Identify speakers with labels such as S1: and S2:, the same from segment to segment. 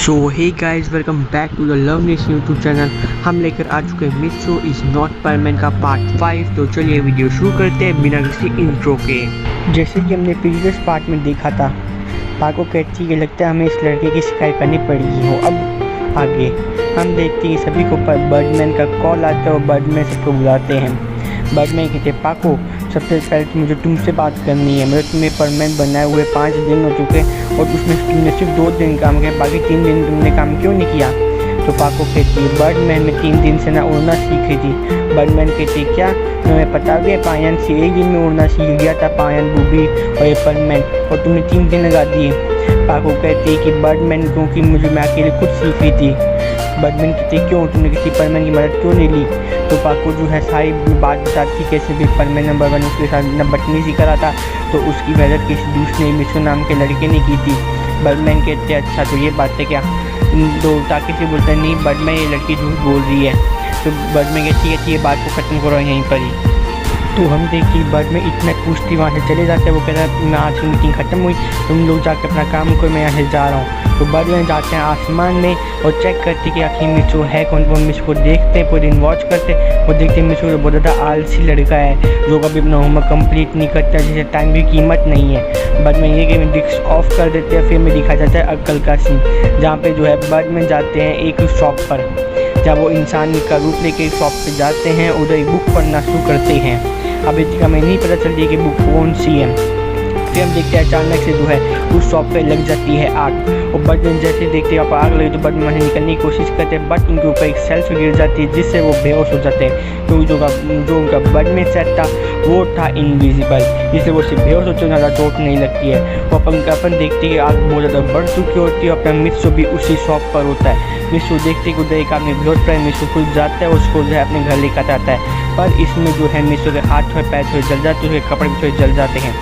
S1: So hey guys, welcome back to the Lovelies YouTube channel. हम लेकर आ चुके हैं मित्सु इज नॉट परमैन का पार्ट 5। तो चलिए वीडियो शुरू करते हैं बिना किसी इंट्रो के। जैसे कि हमने प्रीवियस पार्ट में देखा था, पाको कहती है लगता है हमें इस लड़के की शिकायत करनी पड़ेगी हो। अब आगे हम देखते हैं सभी को बर्डमैन का कॉल आता है और बर्डमैन सबको बुलाते हैं। बर्डमैन कहते पाको, सबसे पहले तो मुझे तुमसे बात करनी है। मुझे तुम्हें परमानेंट बनाए हुए 5 दिन हो चुके और उसमें तुमने सिर्फ 2 दिन काम किया, बाकी 3 दिन तुमने काम क्यों नहीं किया? तो पाको कहती है बर्डमैन में 3 दिन से ना उड़ना सीखी थी। बर्डमैन कहती है क्या तुम्हें पता भी है पायन से 1 दिन में उड़ना सीख गया था, पायन बूबी और ये परमैन, और तुमने 3 दिन लगा दिए। पाको कहती है कि बर्डमैन क्योंकि मैं अकेले खुद सीख रही थी। बर्डमैन कहती है क्यों तुमने किसी परमैन की मदद क्यों नहीं ली? तो पाको जो है सारी बात बताती कैसे भी परमैन नंबर 1 उसके साथ बदतमीजी करा था, तो उसकी मदद किसी दूसरे मित्सु नाम के लड़के ने की थी। बर्डमैन कहते हैं अच्छा तो ये बात है क्या? तो ताकि से बोलते नहीं बर्डमैन ये लड़की झूठ बोल रही है। तो बर्डमैन कहती है ये बात को ख़त्म करो यहीं पर ही। तो हम देखते हैं बर्डमैन इतना पूछती वहाँ से चले जाते हैं। वो कहता है आज की मीटिंग ख़त्म हुई, तुम लोग जाकर अपना काम करो, मैं यहाँ से जा रहा हूँ। तो बर्डमैन जाते हैं आसमान में और चेक करते कि आखिर मित्सु है कौन। वो मित्सु को देखते हैं, पूरे दिन वॉच करते और देखते हैं मित्सु बहुत ज़्यादा आलसी लड़का है जो कभी अपना होमवर्क कंप्लीट नहीं करता, जिसे टाइम की कीमत नहीं है। बर्डमैन ये गेम डिस्क ऑफ कर देते हैं। फिर में दिखाया जाता है अक्ल का सीन, जहाँ पे जो है बर्डमैन जाते हैं एक शॉप पर, जब वो इंसान का रूप लेके शॉप पे जाते हैं, उधर एक बुक पढ़ना शुरू करते हैं। अब इसका हमें नहीं पता चलती कि बुक कौन सी है। फिर हम देखते हैं अचानक से जो है उस शॉप पे लग जाती है आग, और बर्डमैन जैसे देखते हैं आग लगी तो बर्डमैन से निकलने की कोशिश करते हैं, बट उनके ऊपर एक सेल्फ गिर जाती है जिससे वो बेहोश हो जाते हैं। तो जो उनका बर्डमैन सेट था वो था इनविजिबल, जिससे वो सिर्फ बेहोश होते हैं, ज़्यादा चोट नहीं लगती है। वो अपन देखते हैं आग बहुत ज़्यादा बढ़ चुकी होती है। अपना मित्सु भी उसी शॉप पर होता है। मित्सु देखते कि उधर एक आदमी बेहोश पड़ा है, मित्सु खुद जाता है उसको जो है अपने घर लेकर आता है, पर इसमें जो है मित्सु के हाथ थोड़े पैर थोड़े जल जाते हैं, कपड़े भी थोड़े जल जाते हैं।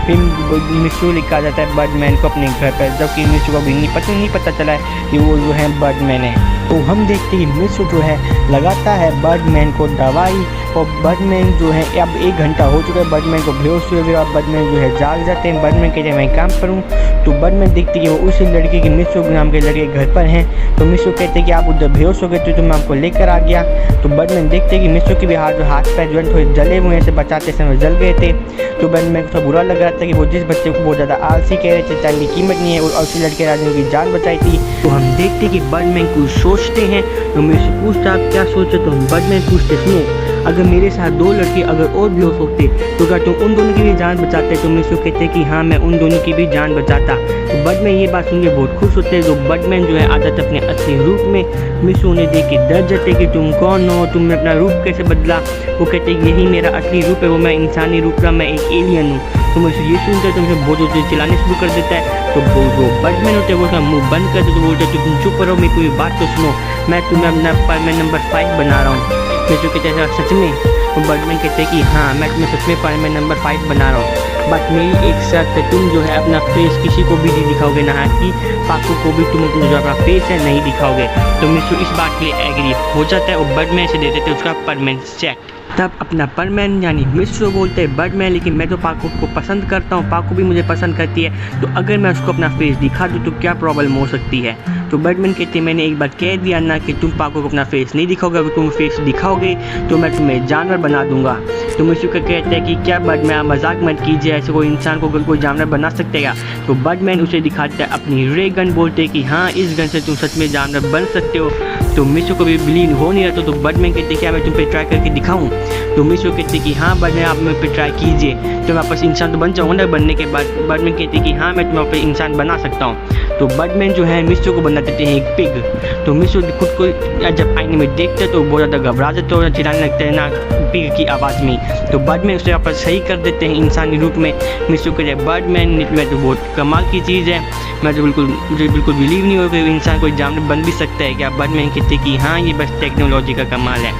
S1: फिर मित्सु लिखा जाता है बर्डमैन को अपने घर पर, जबकि मित्सु को भी नहीं पता चला है कि वो जो है बर्डमैन है। तो हम देखते हैं मित्सु जो है लगाता है बर्डमैन को दवाई, और बर्डमैन जो है अब 1 घंटा हो चुका है, बर्डमैन को बेहोश हुए और बर्डमैन जो है जाग जाते हैं। बर्डमैन कहते हैं मैं काम करूँ, तो बर्डमैन देखते कि वो उसी लड़के के मित्सु नाम के लड़के घर पर हैं। तो मित्सु कहते हैं कि आप उधर बेहोश हो गए तो मैं आपको लेकर आ गया। तो बर्डमैन देखते हैं कि मित्सु के भी हाथ पैर जो है थोड़े जले हुए से बचाते समय जल गए थे। तो बर्डमैन को थोड़ा बुरा लग रहा था कि वो जिस बच्चे को बहुत ज़्यादा आलसी कह रहे थे, टाइम की कीमत नहीं है, और उसी लड़के राजा की जान बचाई थी। तो हम देखते हैं कि बर्डमैन कुछ सोचते हैं। तो मित्सु पूछता आप क्या सोचे? तो हम बर्डमैन पूछते सुनो अगर मेरे साथ 2 लड़के अगर और भी हो सकते तो क्या तुम उन दोनों की भी जान बचाते? तो मित्सु कहते कि हाँ मैं उन दोनों की भी जान बचाता। तो बर्डमैन ये बात सुन के बहुत खुश होते हैं। तो बर्डमैन जो है आ जाता अपने असली रूप में। मित्सु उन्हें देख के डर जाते कि तुम कौन हो, तुमने अपना रूप कैसे बदला? वो कहते हैं यही मेरा असली रूप है, वो मैं इंसानी रूप का, मैं एक एलियन हूँ। तो मित्सु ये सुनते तो मुझे बहुत जोर चिल्लाने शुरू कर देता है। तो वो बर्डमैन होते हैं वो उसका मुँह बंद कर देते, तो बोलते तुम चुप करो, मेरी पूरी बात तो सुनो, मैं तुम्हें अपना परमैन नंबर 5 बना रहा हूँ। मित्सु कहते हैं सच में? तो बर्डमैन कहते हैं कि हाँ मैं तुम्हें सच में परमैन नंबर 5 बना रहा हूँ, बट मेरी एक शर्त है, तुम जो है अपना फेस किसी को भी नहीं दिखाओगे, ना कि पाको को भी तुम जो अपना फेस है नहीं दिखाओगे। तो मित्सु इस बात के लिए एग्री हो जाता है और बर्डमैन से दे देते उसका परमैन चेक। तब अपना परमैन यानी मित्सु बोलते हैं बर्डमैन लेकिन मैं तो पाको को पसंद करता हूँ, पाको भी मुझे पसंद करती है, तो अगर मैं उसको अपना फेस दिखा दूँ तो क्या प्रॉब्लम हो सकती है? तो बर्डमैन कहते हैं मैंने एक बार कह दिया ना कि तुम पाको को अपना फेस नहीं दिखाओगे, अगर तुम फेस दिखाओगे तो मैं तुम्हें जानवर बना दूंगा। तो मित्सु कहते हैं कि क्या बर्डमैन मजाक मत कीजिए, ऐसे कोई इंसान को कोई जानवर बना सकते क्या? तो बर्डमैन उसे दिखाता है अपनी रे गन, बोलते हैं कि हाँ इस गन से तुम सच में जानवर बन सकते हो। तो मित्सु को भी बिलीव हो नहीं रहा। तो बर्डमैन कहते हैं क्या मैं तुम पे ट्राई करके दिखाऊं? तो मित्सु कहते हैं कि हाँ बर्डमैन आप मेरे पे ट्राई कीजिए, तो मैं वापस इंसान तो बन जाऊँगा ना। बनने के बाद बर्डमैन कहते हैं कि हाँ मैं तुम्हें पे इंसान बना सकता हूँ। तो बर्डमैन जो है मित्सु को बना देते हैं एक पिग। तो मित्सु खुद को जब आईने में देखते हैं तो बहुत ज़्यादा घबरा जाते हैं और चिल्लाने लगते हैं ना पिग की आवाज़ में। तो बर्डमैन उसे वापस सही कर देते हैं इंसानी रूप में। मित्सु कहते हैं बर्डमैन में तो बहुत कमाल की चीज़ है, मुझे बिल्कुल बिलीव नहीं हो कि इंसान कोई जानवर बन भी सकता है क्या? बर्डमैन कहते हैं कि हाँ ये बस टेक्नोलॉजी का कमाल है।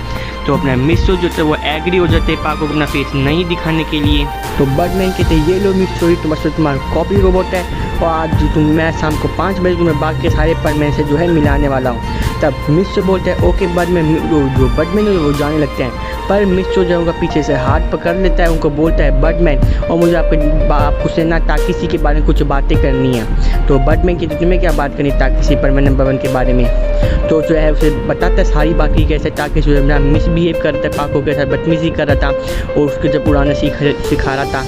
S1: तो अपना मिस्सो जो थे वो एग्री हो जाते पाको को अपना फेस नहीं दिखाने के लिए। तो बर्डमैन कहते ये लो मिस स्टोरी तुम्हारा कॉपी रोबोट है और आज मैं शाम को 5 बजे तुम्हें बाकी के सारे बर्डमैन से जो है मिलाने वाला हूँ। तब मिस्सो बोलते हैं ओके बर्डमैन, जो बर्डमैन है वो जाने लगते हैं, पर मिस्सो जो उनका पीछे से हाथ पकड़ लेता है, उनको बोलता है बर्डमैन और मुझे आपसे ना ताकिसी के बारे में कुछ बातें करनी है। तो बर्डमैन की तुम्हें क्या बात करनी ताकिसी परमैन नंबर 1 के बारे में। तो जो है उसे बताता है सारी बाकी कैसे ताकिसी जो है मिसबिहेव करता है, पाको के साथ बदतमीजी कर रहा था और उसके जब उड़ाना सिखा रहा था।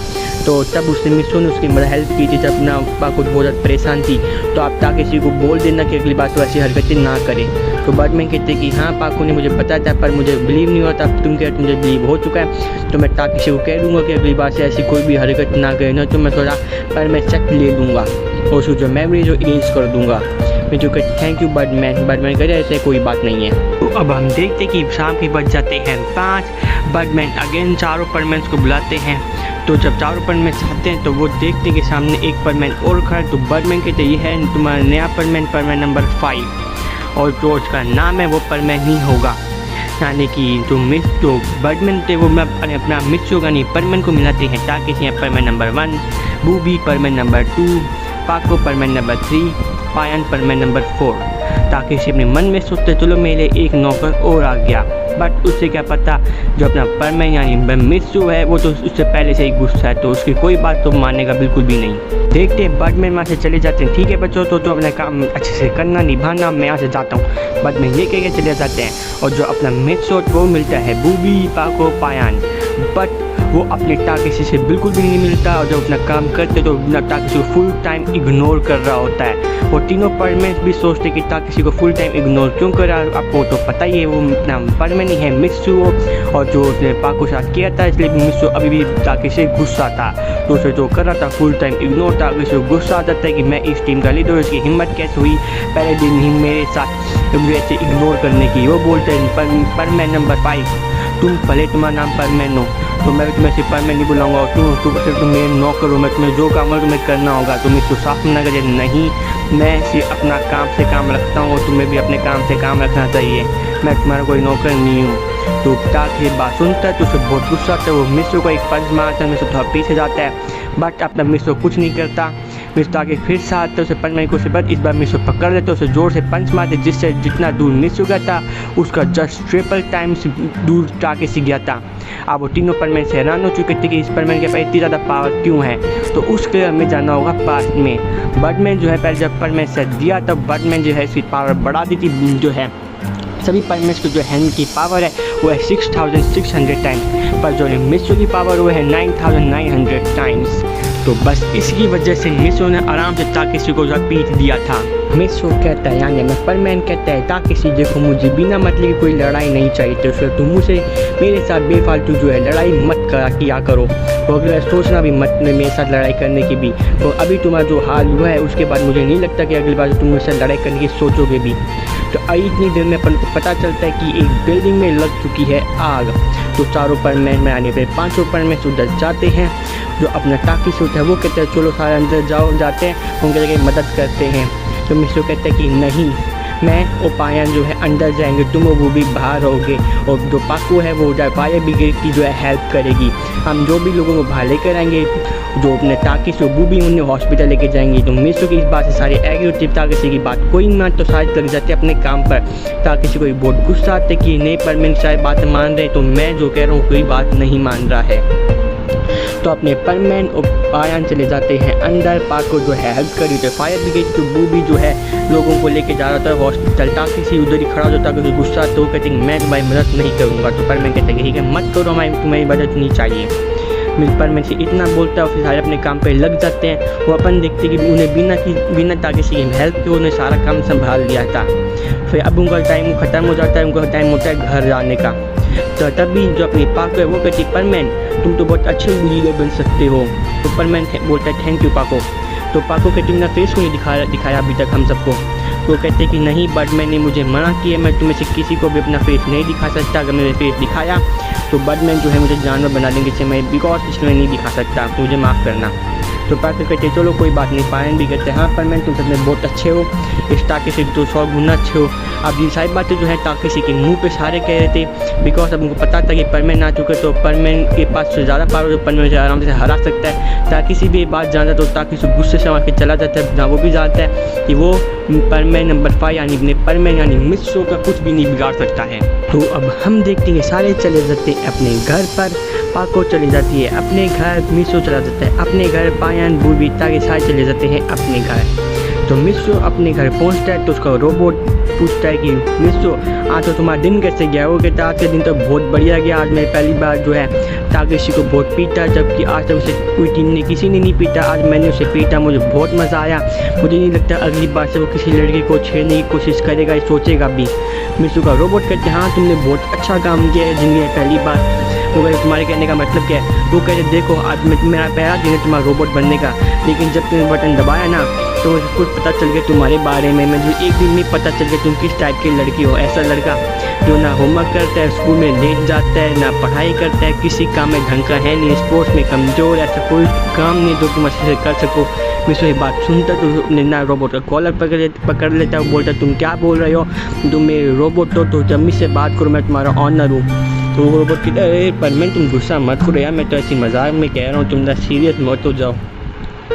S1: तो तब उसने मिस्सो ने उसकी हेल्प की थी जब ना पाको बहुत ज़्यादा परेशान थी। तो आप ताकिसी को बोल देना कि अगली बार तो ऐसी हरकतें ना करे। तो बर्डमैन कहते कि हाँ पाको ने मुझे बताया था पर मुझे बिलीव नहीं होता, तुम कहते मुझे बिलीव हो चुका है। तो मैं ताकिसी को कह दूँगा कि अगली बार से ऐसी कोई भी हरकत ना करे, ना तो मैं थोड़ा पर मैं चेक ले लूँगा और उसको जो मेमोरी जो इरेज कर दूँगा। मैं जो कहते थैंक यू बर्डमैन। बर्डमैन कह रहे ऐसे कोई बात नहीं है। तो अब हम देखते कि शाम के बज जाते हैं 5। बर्डमैन अगेन चारों परमैन्स को बुलाते हैं। तो जब चारों परमैन्स आते हैं तो वो देखते हैं कि सामने एक परमैन और खड़ा है। तो बर्डमैन कहते ये है तुम्हारा नया परमैन नंबर 5 और जो उसका नाम है वो परमैन ही होगा। यानी कि जो बर्डमैन थे वो अपना मिस्सो का नहीं परमैन को मिलाते हैं ताकि परमैन नंबर 1, बूबी परमैन नंबर 2, पाको परमैन नंबर 3, पायन परमैन नंबर 4। ताकि इसे अपने मन में सोचते चलो मेरे एक नौकर और आ गया। बट उससे क्या पता जो अपना परमैन यानी मिस्सो है वो तो उससे पहले से ही गुस्सा है, तो उसकी कोई बात तो मानेगा बिल्कुल भी नहीं। देखते हैं बर्डमैन वहाँ से चले जाते हैं। ठीक है बच्चों तो अपना काम अच्छे से करना निभाना, मैं यहाँ से जाता हूँ। बर्डमैन ये कह के चले जाते हैं और जो अपना मिस्सो वो मिलता है बूबी, पाको, पायन। बट वो अपने ताकिसी से बिल्कुल भी नहीं मिलता और जब अपना काम करते तो अपना ताकिसी को फुल टाइम इग्नोर कर रहा होता है। वो तीनों परमैन भी सोचते कि ताकिसी को फुल टाइम इग्नोर क्यों कर रहा है, आपको तो पता ही है वो अपना परमैन ही है मिस्सो और जो उसने पाको के साथ किया था इसलिए मिस्सो अभी भी ताकिसी गुस्सा था। तो उसे जो कर रहा था फुल टाइम इग्नोर था। उसे गुस्सा आ जाता है कि मैं इस टीम का लीडर हूँ, इसकी हिम्मत कैसे हुई पहले दिन ही मेरे साथ वैसे इग्नोर करने की। वो बोलते हैं परमैन नंबर 5 तुम भले तुम्हारा नाम परमैन हो तो मैं तुम्हें सिर्फ परमैन नहीं बुलाऊंगा और तुम मेरे नौकर हो, मैं तुम्हें जो काम है तुम्हें करना होगा। तुम इसको साफ ना करें, नहीं मैं सिर्फ अपना काम से काम रखता हूँ और तुम्हें भी अपने काम से काम रखना चाहिए, मैं तुम्हारा कोई नौकर नहीं हूँ। तो ताकि ये बात सुनता है तो उसे बहुत गुस्सा आता है। वो मिस्सो को एक पंच मारता है, मिस्सो थोड़ा पीछे जाता है बट अपना मिस्सो कुछ नहीं करता। मिस्सो आगे फिर से आता है, उसे पंच मारने की कोशिश करता, इस बार मिस्सो पकड़ लेते उसे जोर से पंच मारते जिससे जितना दूर मिस्सो गया था उसका जस्ट ट्रिपल टाइम्स दूर ताकिसी गया था। अब वो तीनों परमैन से हैरान हो चुके थे कि इस परमैन के पास इतनी ज़्यादा पावर क्यों है। तो उसके हमें जाना होगा पास्ट में। बर्डमैन जो है पहले जब परमैन से दिया तब बर्डमैन जो है इसकी पावर बढ़ा दी थी। जो है सभी परमैन्स को जो हैंड की पावर है वो है 6600 टाइम्स, पर जो मिस्सो की पावर वो है 9900 टाइम्स। तो बस इसकी वजह से मिस्सो ने आराम से ताकिसी को पीट दिया था। मिस्सो कहता है यानी मैं परमैन कहता है ताकिसी देखो मुझे बिना मतलब की कोई लड़ाई नहीं चाहिए, तो तुम मुझे मेरे साथ बेफालतू जो है लड़ाई मत किया करो। तो अगर सोचना भी मत मेरे साथ लड़ाई करने की भी, तो अभी तुम्हारा जो हाल हुआ है उसके बाद मुझे नहीं लगता कि अगली बार तुम मेरे साथ लड़ाई करने की सोचोगे भी। तो इतनी देर में अपन को पता चलता है कि एक बिल्डिंग में लग चुकी है आग। तो चारों परमैन में आने पर 5 परमैन उधर जाते हैं। जो अपना ताकिसी होता है वो कहते हैं चलो सारे अंदर जाते हैं उनके जगह मदद करते हैं। तो मिस्सो कहते हैं कि नहीं मैं और पायन जो है अंदर जाएंगे, तुम वो भी बाहर रहोगे और जो पाको है वो फायर ब्रिगेड की जो है हेल्प करेगी। हम जो भी लोगों को बाहर लेकर आएंगे जो अपने ताकिसी वो भी उन्हें हॉस्पिटल लेके जाएंगे। तो मिस्सो की इस बात से सारे एग्री होते, ताकिसी की बात कोई मान तो शायद लग जाते अपने काम पर। ताकिसी को बहुत गुस्सा आते कि नहीं परमैन शायद बात मान रहे तो मैं जो कह रहा हूँ कोई बात नहीं मान रहा है। तो अपने परमैन और पायन चले जाते हैं अंदर। पाको जो है हेल्प करी तो फायर ब्रिगेड की बूबी जो है लोगों को लेके जा रहा था हॉस्पिटल। ताकिसी उधर ही खड़ा होता है गुस्सा तो कहते हैं मैं तुम्हारी मदद नहीं करूँगा। तो परमैन कहते हैं ठीक है मत करो, तुम्हारी मदद नहीं चाहिए। परमैन से इतना बोलता है और फिर सारे अपने काम पे लग जाते हैं। वो अपन देखते कि उन्हें बिना ताकिसी की हेल्प के उन्हें सारा काम संभाल लिया था। फिर अब उनका टाइम ख़त्म हो जाता है, उनका टाइम होता है घर जाने का। तो तभी जो अपनी पाको है वो कहती परमैन तुम तो बहुत अच्छे लीडर बन सकते हो। तो परमैन बोलता है थैंक यू पाको। तो पाको कहती मेरा फेस को नहीं दिखाया अभी तक हम सबको। तो कहते कि नहीं बर्डमैन ने मुझे मना किया, मैं तुम्हें से किसी को भी अपना फेस नहीं दिखा सकता। अगर मैंने फेस दिखाया तो बर्डमैन जो है मुझे जानवर बना देंगे, मैं बिकॉज इसलिए नहीं दिखा सकता, तो मुझे माफ़ करना। तो पाको कहते चलो कोई बात नहीं, पायन भी कहते हाँ परमैन तुम सच में बहुत अच्छे हो, इस टाकेशी तो 100 गुना अच्छे हो। अब ये सारी बातें जो है टाकेशी के मुँह पे सारे कह रहे थे, बिकॉज अब उनको पता था कि परमैन आ चुके, तो परमैन के पास से ज़्यादा पावर, तो परमैन से आराम से हरा सकता है। टाकेशी भी ये बात जानता, तो टाकेशी गुस्से से वहाँ के चला जाता है, जहाँ वो भी जानता है कि वो परमैन नंबर 5 यानी परमैन यानी मित्सो का कुछ भी नहीं बिगाड़ सकता है। तो अब हम देखते हैं सारे चले जाते हैं अपने घर पर, पाको चली जाती है अपने घर, मित्सो चला जाता है अपने घर, पायन बूबी ताकि सारे चले जाते हैं अपने घर। तो मित्सो अपने घर पहुंचता है तो उसका रोबोट पूछता है कि मित्सो आज तो तुम्हारा दिन कैसे गया? वो कहता है आज का दिन तो बहुत बढ़िया गया, आज मैं पहली बार जो है टाकेशी को बहुत पीटा, जबकि आज तक उसे कोई टीम ने किसी ने नहीं पीटा, आज मैंने उसे पीटा, मुझे बहुत मज़ा आया। मुझे नहीं लगता अगली बार से वो किसी लड़की को छेड़ने की कोशिश करेगा या सोचेगा भी। मित्सो का रोबोट कहते हैं हाँ तुमने बहुत अच्छा काम किया है जिंदगी में पहली बार। वो कहते तुम्हारे कहने का मतलब क्या है? वो कहते देखो आज मेरा पहला दिन है तुम्हारा रोबोट बनने का, लेकिन जब तुमने बटन दबाया ना तो मुझे कुछ पता चल गया तुम्हारे बारे में। मुझे एक दिन में पता चल गया तुम किस टाइप की लड़की हो, ऐसा लड़का जो ना होमवर्क करता है, स्कूल में लेट जाता है, ना पढ़ाई करता है, किसी काम में ढंग का है नहीं, स्पोर्ट्स में कमज़ोर, ऐसा कोई काम नहीं जो तुम अच्छे से कर सको। मित्सो ये बात सुनता तो अपने ना रोबोट का कॉलर पकड़ लेता है, वो बोलता तुम क्या बोल रहे हो, तुम मेरे रोबोट हो तो जब मुझसे बात करो, मैं तुम्हारा ऑनर हूँ। तो वो रोबोट कहता है परमैन तुम गुस्सा मत करो यार, मैं तो ऐसी मजाक में कह रहा हूँ, तुम ना सीरियस मत हो जाओ।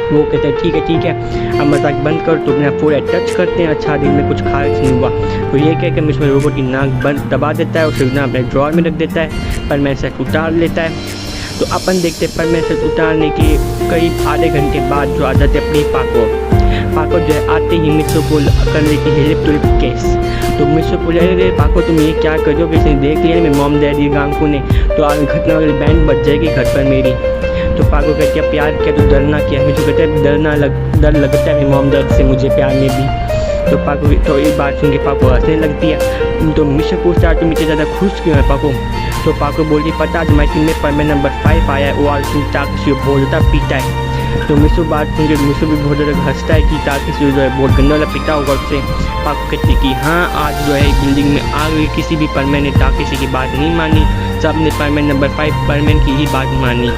S1: वो कहते हैं ठीक है अब मजाक बंद कर, तो अपना पूरा टच करते हैं, अच्छा दिन में कुछ खास नहीं हुआ। तो ये कह के मित्सो रोबोट की नाक बंद दबा देता है, उसे ना अपने ड्रॉर में रख देता है, परमैन सेट उतार लेता है। तो अपन देखते हैं परमैन सेट उतारने के करीब आधे घंटे बाद जो आ जाते अपनी पाको जो है आते ही मित्सो को कर लेती है लिप टू लिप केस। तो मित्सो को अरे पाको तुम ये क्या कर दो, किसी ने देख लिया मेरे मॉम डैडी गांगकू ने, तो आज घटना वाली बैंड बच जाएगी घर पर मेरी। तो पाको कहती है प्यार किया तो डरना क्या? मित्सो कहते हैं डर लगता है मेरी मॉम डैड से मुझे प्यार में भी। तो पाको तो एक बात सुन के पाको हंसने लगती है। तो मित्सो पूछता है तुम इतने ज़्यादा खुश क्यों है पाको? तो पाको बोलती पता आज हमारी टीम में परमैन नंबर 5 आया है, वो आज टाकेशी को बहुत ज़्यादा पीटा है। तो मित्सो बात सुन के मित्सो भी बहुत ज़्यादा हंसता है कि टाकेशी जो है बहुत गंदा वाला पीटा होगा उससे। पाको कहती कि हाँ आज जो है बिल्डिंग में आ गई, किसी भी परमैन ने टाकेशी की बात नहीं मानी, सब ने परमैन नंबर 5 परमैन की ही बात मानी।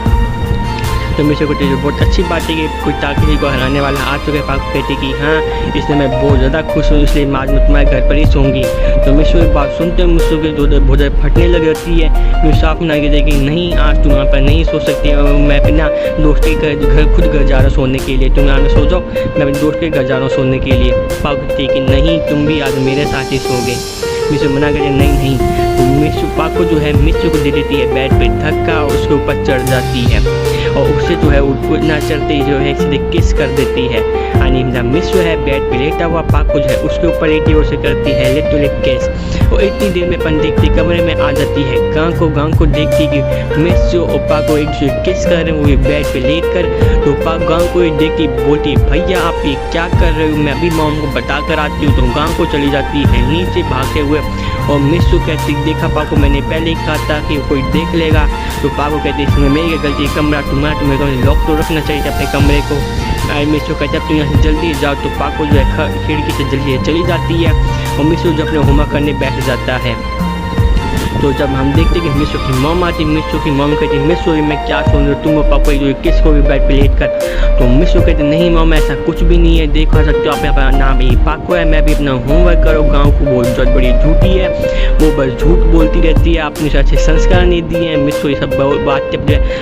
S1: तो मित्सो कहती है बहुत अच्छी बात है कि कोई टाकेशी को हराने वाला आ चुके। पाको कहती कि हाँ इसलिए मैं बहुत ज़्यादा खुश हूँ, इसलिए आज मैं तुम्हारे घर पर ही सोऊंगी। तो मित्सो एक बात सुनते हैं मित्सो के बहुत ज़्यादा फटने लग जाती है। मित्सो अपना के देखी नहीं आज तुम वहाँ पर नहीं सो सकती, मैं अपना दोस्त के घर खुद घर जा रहा हूँ सोने के लिए, तुम यहाँ में सो जाओ, मैं अपने दोस्त के घर जा रहा हूँ सोने के लिए। पाको कहती है कि नहीं तुम भी आज मेरे साथ ही सोओगे। मित्सो मना करे नहीं। तो मित्सो पाको जो है मित्सो को दे देती है बेड पे धक्का और उसके ऊपर चढ़ जाती है और उससे जो है उठना चढ़ते जो है सीधे किस कर देती है। यानी मित्सो है बेड पे लेटा हुआ, पाको जो है उसके ऊपर लेटी और उसे करती है लिप टू लिप किस। और इतनी देर में अपन देखती कमरे में आ जाती है गांग को देखती कि मित्सो और पाको एक दूसरे किस कर रहे हैं, वो बेड पे लेट कर। तो गांग को देखती बोलती भैया आप ये क्या कर रहे हो, मैं अभी मॉम को बता कर आती हूँ। तो गांग को चली जाती है नीचे भागते हुए और मित्सो कहती देखा पाको मैंने पहले ही कहा था कि कोई देख लेगा। तो पाको कहती इसमें मेरी गलती, कमरा तुम्हें लॉक तो रखना चाहिए अपने कमरे को। मित्सो कहते अब तुम यहाँ से जल्दी जाओ। तो पाको जो है खिड़की से जल्दी चली जाती है और मित्सो जो अपने होमवर्क करने बैठ जाता है। तो जब हम देखते कि मित्सो की मॉम आती, मित्सो की मॉम कहती मित्सो मैं क्या सुन रही हूँ, तुम और पापा जो किस को भी बेड पे लेट कर। तो मित्सो कहते नहीं मॉम ऐसा कुछ भी नहीं है, देखा सकते हो आप अपना नाम ही पाको है, मैं भी अपना होमवर्क करो। गाँव को बहुत बड़ी झूठी है, वो बस झूठ बोलती रहती है, अपने से अच्छे संस्कार नहीं दिए हैं। मित्सो ये सब बात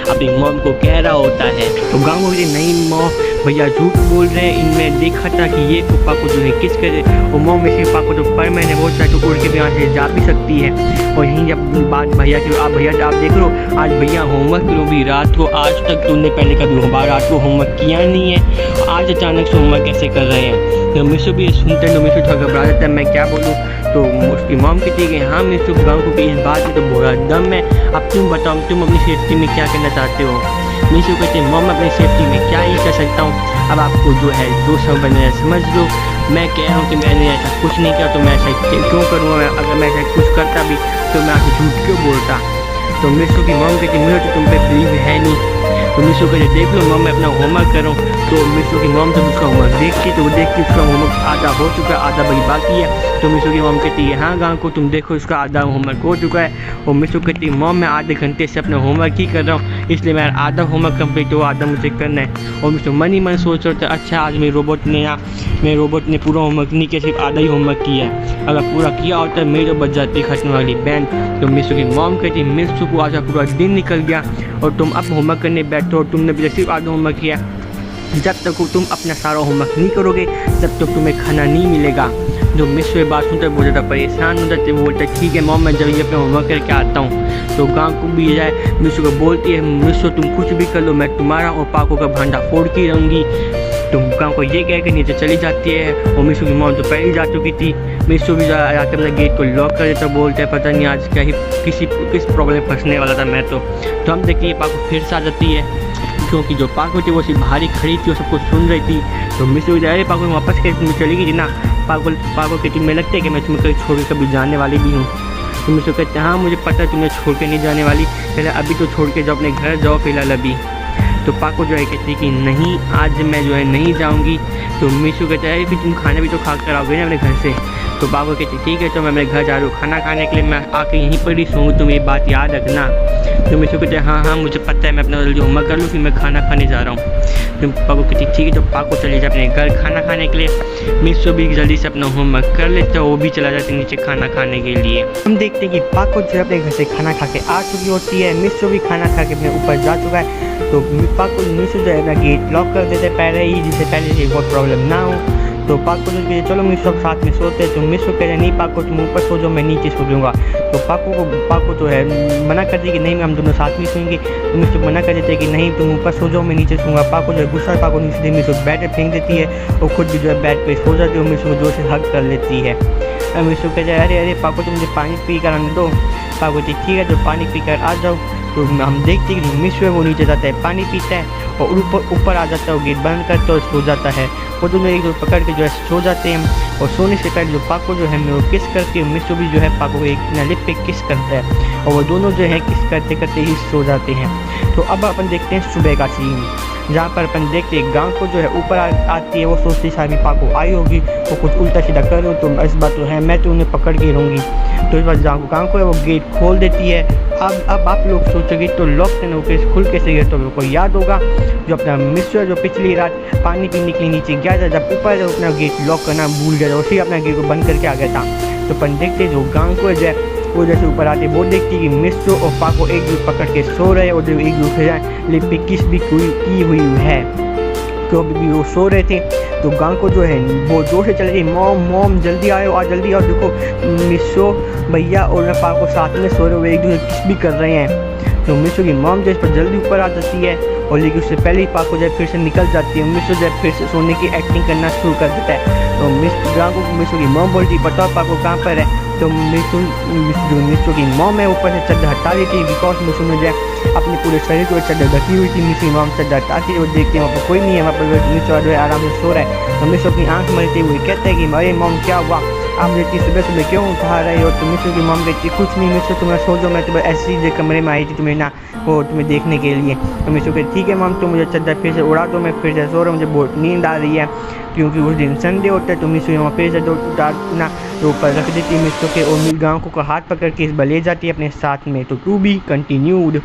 S1: अपनी मॉम को कह रहा होता है। तो गाँव को कहते नहीं मॉम भैया झूठ बोल रहे हैं, इनमें देखा था कि ये तो पाको जो है किस करे और मॉम में से पाको तो परमैन है, वो चाहे तो उड़ के भी यहाँ से जा भी सकती है। और यहीं जब बात भैया की आप भैया आप देख लो आज भैया होमवर्क करो भी रात को, आज तक तुमने पहले कभी रात को होमवर्क किया नहीं है, आज अचानक से होमवर्क कैसे कर रहे हैं। तो मित्सो भी ये सुनते हैं तो मित्सो थोड़ा घबरा जाता है मैं क्या बोलूँ। तो उसकी मॉम कहती है कि हाँ मित्सो गाँव को इस बात में तो बहुत दम है, अब तुम बताओ तुम अपनी सेफ्टी में क्या करना चाहते हो। मित्सो कहते हैं मॉम अपनी सेफ्टी में क्या ही कर सकता हूँ, अब आपको जो है जो समझना समझ लो, मैं कह रहा हूँ कि मैंने ऐसा कुछ नहीं किया तो मैं ऐसा क्यों करूँगा, अगर मैं ऐसा कुछ करता भी तो मैं आपसे झूठ क्यों बोलता। तो मित्सो की मॉम कहती मुझे तो तुम पे बिलीव है नहीं। तो मित्सो कहते देख लो मॉम मैं अपना होमवर्क करूँ। तो मित्सो की मॉम जब उसका होमवर्क देखती तो वो देखती उसका होमवर्क आधा हो चुका है, आधा बड़ी बाकी है। तो मित्सो की मॉम कहती है हाँ गाँव को तुम देखो उसका आधा होमवर्क हो चुका है। और मित्सो कहती मॉम मैं आधे घंटे से अपना होमवर्क ही कर रहा हूँ, इसलिए मेरा आधा होमवर्क कंप्लीट हुआ, आधा मुझे करना है। और मुझे मन ही मन सोच रहा था अच्छा आज मेरे रोबोट ने पूरा होमवर्क नहीं किया, सिर्फ आधा ही होमवर्क किया है। अगर पूरा किया होता है मेरे तो बच जाती खत्म वाली बैंड। तो मिस्सू की मॉम कहती मिस्सू को आज पूरा दिन निकल गया और तुम अब होमवर्क करने बैठो और तुमने भी सिर्फ आधा होमवर्क किया। जब तक तुम अपना सारा होमवर्क नहीं करोगे तब तक तुम्हें खाना नहीं मिलेगा। जो मिस्सू ये बात सुनकर बहुत ज़्यादा परेशान हो जाते, बोलते ठीक है मॉम मैं जब ये अपना होमवर्क करके आता हूँ। तो गाँव को भी जाए मिस्सू को बोलती है मिस्सू तुम कुछ भी कर लो मैं तुम्हारा और पाको का भांडा फोड़ के रहूँगी। तुम गाँव को ये कह के नीचे चली जाती है और मिस्सू की मॉम तो पहले ही जा चुकी थी। मिस्सू भी आके अपने गेट को लॉक कर देता, बोलते हैं पता नहीं आज क्या ही किस प्रॉब्लम फंसने वाला था मैं तो हम देखते हैं पाको फिर से आ जाती है, क्योंकि जो पाको थी वो सिर्फ बाहर खड़ी थी और सब कुछ सुन रही थी। तो मिस्सू अरे पाको वापस के तुम्हें चली गई थी ना। पाको कहती मैं लगता है कि मैं तुम्हें कहीं छोड़ के कभी जाने वाली भी हूँ। तो मिस्सू कहते हाँ मुझे पता है तुम्हें छोड़ के नहीं जाने वाली, पहले अभी तो छोड़ के जाओ अपने घर जाओ फिलहाल अभी। तो पाको जो है कहती कि नहीं आज मैं जो है नहीं जाऊँगी। तो मिस्सू कहते हैं फिर तुम खाना भी तो खा कर आओगे ना अपने घर से। तो पाको कहती ठीक है तो मैं मेरे घर जा रही हूँ खाना खाने के लिए, मैं आके यहीं पर ही सोऊँ तुम ये बात याद रखना। तो मिस्सू कहते हैं हाँ मुझे पता है मैं अपना जल्दी होमवर्क कर लूँ फिर मैं खाना खाने जा रहा हूँ। तो पाको कहती ठीक है तो पाको चले जाए अपने घर खाना खाने के लिए। मिस्सू भी जल्दी से अपना होमवर्क कर लेते वो भी चला जाते नीचे खाना खाने के लिए। हम देखते हैं कि पाको जो है अपने घर से खाना खा के आ चुकी होती है, मिस्सू भी खाना खा के अपने ऊपर जा चुका है। तो पाको मिस्सू जो है अपना गेट लॉक कर देते पहले ही जिससे पहले बहुत प्रॉब्लम ना हो। तो पाको जो कहते चलो मिस्सू सब साथ में सोते हैं। तो मिस्सू कह रहे नहीं पाको तुम ऊपर सो जाओ मैं नीचे सो जाऊँगा। तो पाको जो है मना कर दी कि नहीं हम दोनों साथ में सोएंगे। तो मिस्सू मना कर देते कि नहीं तुम ऊपर सो जाओ मैं नीचे सोऊंगा। पाको जो है गुस्सा पाको नीचे मिस्सू बेड पे फेंक देती है और खुद भी जो है बेड पे सो जाती है और मिस्सू को जोर से हग कर लेती है। मिस्सू कहते हैं अरे पाको तुम मुझे पानी पी कर आने दो। पाको कहती ठीक है तो पानी पी कर आ जाओ। तो हम देखते हैं कि मिस्सू है वो नीचे जाता है पानी पीता है और ऊपर आ जाता है, वो गेट बंद करता है और सो जाता है। वो दोनों एक दूसरे पकड़ के जो है सो जाते हैं और सोने से पहले जो पाको जो है वो किस करके मिस्सू भी जो है पाको को एक लिप पे किस करता है और वो दोनों जो है किस करते करते ही सो जाते हैं। तो अब अपन देखते हैं सुबह का सीन, जहाँ पर अपन देखते हैं गांव को जो है ऊपर आती है। वो सोचती शायद पाको आई होगी वो कुछ उल्टा सीधा कर रही हो तो इस बात तो है मैं तो उन्हें पकड़ के रहूँगी। तो इस बार गांव को है वो गेट खोल देती है। अब आप लोग सोचोगे तो लॉक से ना खुल कैसे गए। तो को याद होगा जो अपना मिस्सू जो पिछली रात पानी पीने के लिए नीचे गया था, जब ऊपर अपना गेट लॉक करना भूल गया था उसी अपना गेट को बंद करके आ गया था। तो अपन देखते जो गांव को जो है वो जैसे ऊपर आते वो देखती कि मिस्सू और पाको एक दूसरे पकड़ के सो रहे और जो एक दूसरे लिप पे किस भी की हुई है। तो अभी भी वो सो रहे थे। तो गांव को जो है वो जोर से चल रही मॉम जल्दी आओ और जल्दी आओ, देखो मिस्सू भैया और पाको साथ में सो रहे हुए एक दूसरे किस भी कर रहे हैं। तो मिस्सू की मॉम जो इस पर जल्दी ऊपर आ जाती है और लेकिन उससे पहले ही पाको जो है फिर से निकल जाती है। मिस्सू जो है फिर से सोने की एक्टिंग करना शुरू कर देता है। तो मिस्सू की मॉम बोलती बताओ पाको कहाँ पर है। तो मिस्सू की मॉम है ऊपर से चद्दर हटा दी थी बिकॉज मिस्सू ने जो है अपने पूरे शरीर को चद्दर ढकी हुई थी। मिस्सू की मॉम चद्दर हटाती है और देखते हैं वहाँ पर कोई नहीं है, वहाँ पर मिस्सू जो है आराम से सो रहा है। तो मिस्सू अपनी आँख मलते हुए कहते हैं कि अरे मॉम क्या हुआ आप मुझे इतनी सुबह सुबह क्यों उठा रहे हो। तो मिस्सू की मॉम कहती कुछ नहीं मिस्सू तुम्हें सो जाओ, मैं तुम्हें ऐसे ही कमरे में आई थी तुम्हें ना वो तुम्हें देखने के लिए। तो मिस्सू कहती ठीक है मॉम तो मुझे चद्दर फिर से उड़ा दो, मैं फिर से सो रहा हूँ, मुझे बहुत नींद आ रही है क्योंकि उस दिन संडे होता है। तो मिस्सू यहाँ फिर से उतारना तो ऊपर रख देती है मिस्सू के और गाँव को हाथ पकड़ के इस ले जाती है अपने साथ में। तो टू बी कंटिन्यूड।